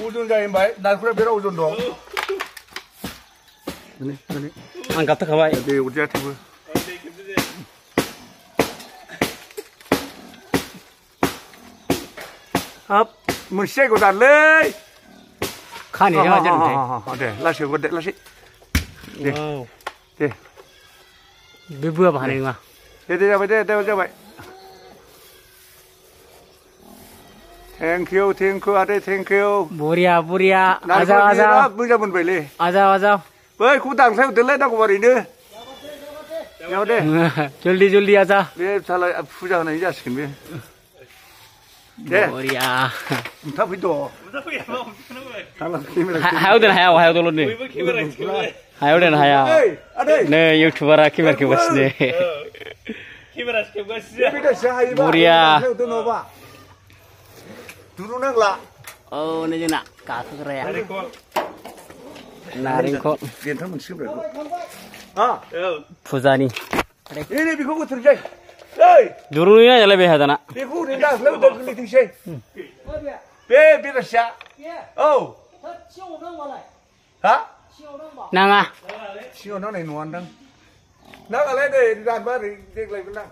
우전 자인바이 나그래 베라 우전도. ini. Angkat tak kawai. 네, 우리야 테이블. 업, 뭐 쉐고 달래. Khan ini aja nih. 네, 라시 거대 라시. 네. 네. Bebua apa nih mah? 네, 잡아. 땡큐, 아래 땡큐. Buria. Aja. 문자문 빨리. Aja. 왜 구당 세우 들래다고 말이네. 야오데. Joldi aja. 왜 살아 부자는 이 자식은 왜? 네. Buria. 답이도. 달라 힘을. Hayo dulu nih. Hayo dan hayo. 네, 유튜버라 키메르 키버스네. Buria. 두루능라. Ini juga kaku keren. Naringkol. 괜찮으면 치우래. 아, 부자니. 얘네 비고 들자. 에이, Durunya ya lebih hadana. 비고 린다. 슬로 들리 딩세. 배 비더샤. 오. 하? Nanga. 시원하네 노안당. 나가래 돼. 단바리 될 거구나.